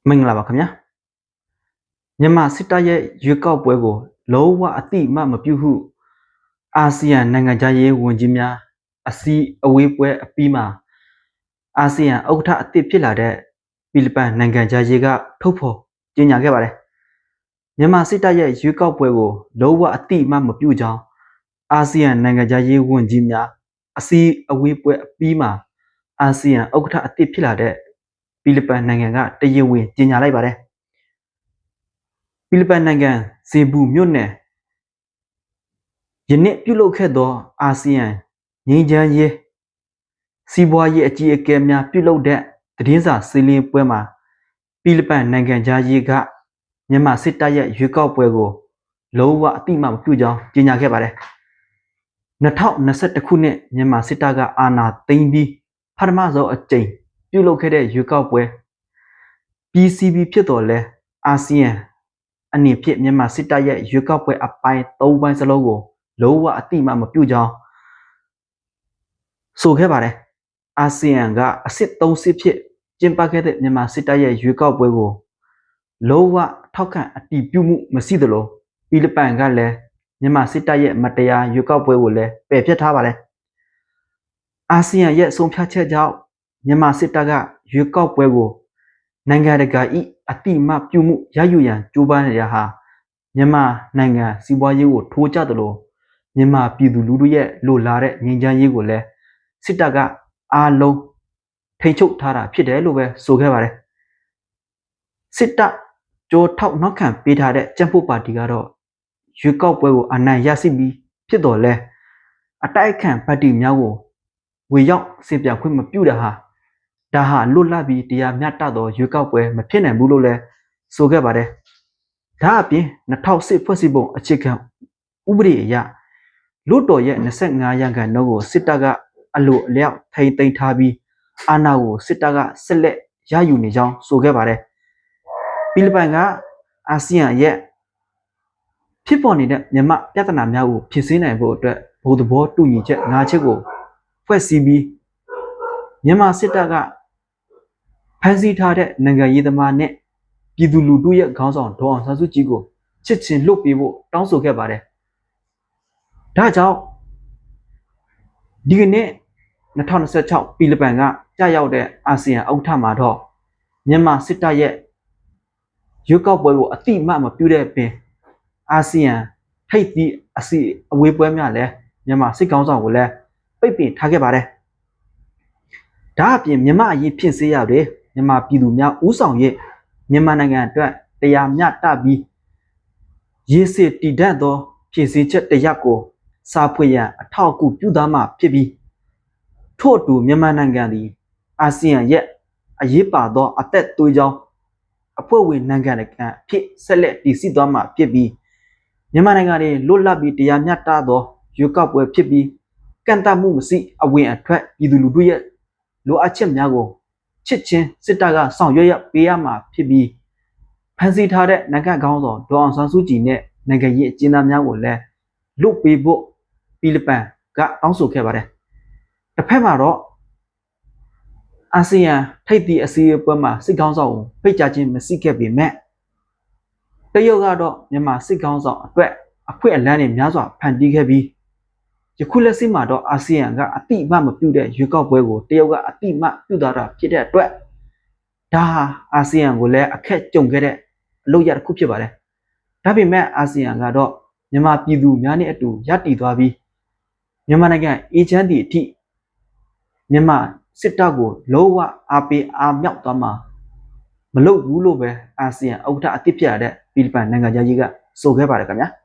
မင်္ဂလာပါခင်ဗျာမြန်မာစစ်တပ်ရဲ့ရွေးကောက်ပွဲကိုလုံးဝအတိမမပြုဟုအာဆီယံနိုင်ငံသားရေးဝန်ကြီးများအစည်းအဝေးပွဲအပြီးမှာအာဆီယံဥက္ကဋ္ဌအသစ်ဖြစ်လာတဲ့ဖိလစ်ပိုင်နိုင်ငံသားရေးကထုတ်ဖော်ကြေညာခဲ့ပါတယ်မြန်မာစစ်တပ်ရဲ့ရွေးကောက်ပွဲကိုလုံးဝအတိမမပြုကြောင်းအာဆီယံနိုင်ငံသားရေးဝန်ကြီးများအစည်းအဝေးပွဲအပြီးမှာအာဆီယံဥက္ကဋ္ဌအသစ်ဖြစ်လာတဲ့ဖိလစ်ပိုင်နိုင်ငံကတရားဝင်ကြေညာလိုက်ပါတယ်ဖိလစ်ပိုင်နိုင်ငံဇေဘူမြို့နယ်ယနေ့ပြုလုပ်ခဲ့သောအာဆီယံငြိမ်းချမ်းရေးစီးပွားရေးအကြီးအကဲများပြုလုပ်တဲ့သတင်းစာရှင်းလင်းပွဲမှာဖိလစ်ပိုင်နိုင်ငံသားရေးကမြန်မာစစ်တပ်ရဲ့ရွေးကောက်ပွဲကိုလုံးဝအတိမမပြုကြောင်းကြေညာခဲ့ပါတယ်2021ခုနှစ်မြန်မာစစ်တပ်ကအာဏာသိမ်းပြီးပထမဆုံးအကြိမ်ပြုလုပ်ခဲ့တဲ့ရွေးကောက်ပွဲ PCB ဖြစ်တော်လဲအာဆီယံအနေဖြင့်မြန်မာစစ်တပ်ရဲ့ရွေးကောက်ပွဲအပိုင်း၃ပိုင်းစလုံးကိုလုံးဝအတိမမပြုကြောင်းဆိုခဲ့ပါတယ်အာဆီယံကအစစ်၃စစ်ဖြစ်ကျင်းပခဲ့တဲ့မြန်မာစစ်တပ်ရဲ့ရွေးကောက်ပွဲကိုလုံးဝထောက်ခံအတည်ပြုမှုမရှိသလိုဖိလစ်ပိုင်ကလည်းမြန်မာစစ်တပ်ရဲ့မတရားရွေးကောက်ပွဲကိုလည်းပယ်ဖျက်ထားပါတယ်အာဆီယံရဲ့ဆုံးဖြတ်ချက်ကြောင့်မြန်မာစစ်တပ်ကရွေးကောက်ပွဲကိုနိုင်ငံတကာ၏အတိမပြုမှုရယူရန်ကြိုးပမ်းရဟာမြန်မာနိုင်ငံစီးပွားရေးကိုထိုးကျသလိုမြန်မာပြည်သူလူထုရဲ့လိုလားတဲ့ငြိမ်းချမ်းရေးကိုလည်းစစ်တပ်ကအားလုံးထိန်းချုပ်ထားတာဖြစ်တယ်လို့ပဲဆိုခဲ့ပါတယ်စစ်တပ်ကြိုးထောက်နောက်ခံပေးထားတဲ့ကြံ့ဖို့ပါတီကတော့ရွေးကောက်ပွဲကိုအနိုင်ရရှိပြီးဖြစ်တော်လဲအတိုက်အခံပါတီများကိုဝေရောက်စင်ပြခွင့်မပြုတာဟာဒါဟာလွတ်လပ်ပြီးတရားမျှတသောရွေးကောက်ပွဲမဖြစ်နိုင်ဘူးလို့လည်းဆိုခဲ့ပါတယ်။ဒါအပြင်2008ဖွဲ့စည်းပုံအခြေခံဥပဒေအရလွတ်တော်ရဲ့25ရာခိုင်နှုန်းကိုစစ်တပ်ကအလိုအလျောက်ထိန်းသိမ်းထားပြီးအာဏာကိုစစ်တပ်ကဆက်လက်ရယူနေကြောင်းဆိုခဲ့ပါတယ်။ဖိလစ်ပိုင်ကအာဆီယံရဲ့ဖြစ်ပေါ်နေတဲ့မြန်မာပြဿနာများကိုဖြေရှင်းနိုင်ဖို့အတွက်ဘုံသဘောတူညီချက်၅ချက်ကိုဖွဲ့စည်းပြီးမြန်မာစစ်တပ်ကဖမ်းဆီးထားတဲ့နိုင်ငံရေးသမားနဲ့ပြည်သူလူထုရဲ့ခေါင်းဆောင်ဒေါ်အောင်ဆန်းစုကြည်ကိုချစ်ချင်းလွတ်ပေးဖို့တောင်းဆိုခဲ့ပါတယ်။ဒါကြောင့်ဒီကနေ့2026ဖိလစ်ပိုင်ကကြာရောက်တဲ့အာဆီယံဥက္ကဋ္ဌမှာတော့မြန်မာစစ်တပ်ရဲ့ရွေးကောက်ပွဲကိုအတိမမပြုတဲ့ပင်အာဆီယံထိပ်သီးအစည်းအဝေးပွဲများလည်းမြန်မာစစ်ကောင်ဆောင်ကိုလည်းပိတ်ပင်ထားခဲ့ပါတယ်။ဒါအပြင်မြန်မာအရေးဖြစ်စေရတဲ့မြန်မာပြည်သူများဥဆောင်ရဲ့မြန်မာနိုင်ငံအတွက်တရားမျှတပြီးရေစတည်တတ်သောဖြစ်စည်းချက်တရက်ကိုစာဖွေရန်အထောက်အကူပြုသားမှာဖြစ်ပြီးထို့အတူမြန်မာနိုင်ငံသည်အာဆီယံရဲ့အရေးပါသောအသက်သွေးကြောင်းအဖွဲ့ဝင်နိုင်ငံတွေဖြစ်ဆက်လက်တည်ရှိသွားမှာဖြစ်ပြီးမြန်မာနိုင်ငံတွေလွတ်လပ်ပြီးတရားမျှတသောရွေးကောက်ပွဲဖြစ်ပြီးကန့်သတ်မှုမရှိအဝင်အထွက်ပြည်သူလူထုရဲ့လိုအပ်ချက်များကိုချစ်ချင်းစစ်တပ်ကဆောင်ရွက်ရပေးရမှာဖြစ်ပြီးဖန်ဆီးထားတဲ့နိုင်ငံကောင်းဆောင်ဒေါ်အောင်ဆန်းစုကြည်နဲ့နိုင်ငံရေးအကျဉ်းသားများကိုလည်းလွတ်ပေးဖို့ဖိလစ်ပိုင်ကတောင်းဆိုခဲ့ပါတယ်။တစ်ဖက်မှာတော့အာဆီယံထိပ်သီးအစည်းအဝေးပွဲမှာစစ်ကောင်းဆောင်ကိုဖိတ်ကြားခြင်းမရှိခဲ့ပေမဲ့တရုတ်ကတော့မြန်မာစစ်ကောင်းဆောင်အတွက်အခွင့်အလမ်းတွေများစွာဖန်တီးခဲ့ပြီးယခုလက်ရှိမှာတော့အာဆီယံကအတိမမပြုတဲ့ရွေးကောက်ပွဲကိုတရုတ်ကအတိမပြုတာဖြစ်တဲ့အတွက်ဒါဟာအာဆီယံကိုလည်းအခက်ကြုံခဲ့တဲ့အလုပ်ရတစ်ခုဖြစ်ပါတယ်။ဒါပေမဲ့အာဆီယံကတော့မြန်မာပြည်သူများနဲ့အတူရပ်တည်သွားပြီးမြန်မာနိုင်ငံအေဂျင့်တီအထိမြန်မာစစ်တပ်ကိုလုံးဝအားပေးအားမြောက်သွားမှာမလုပ်ဘူးလို့ပဲအာဆီယံဥက္ကဋ္ဌအသစ်ဖြစ်ရတဲ့ဖိလစ်ပိုင်နိုင်ငံသားကြီးကဆိုခဲ့ပါတယ်ခင်ဗျာ။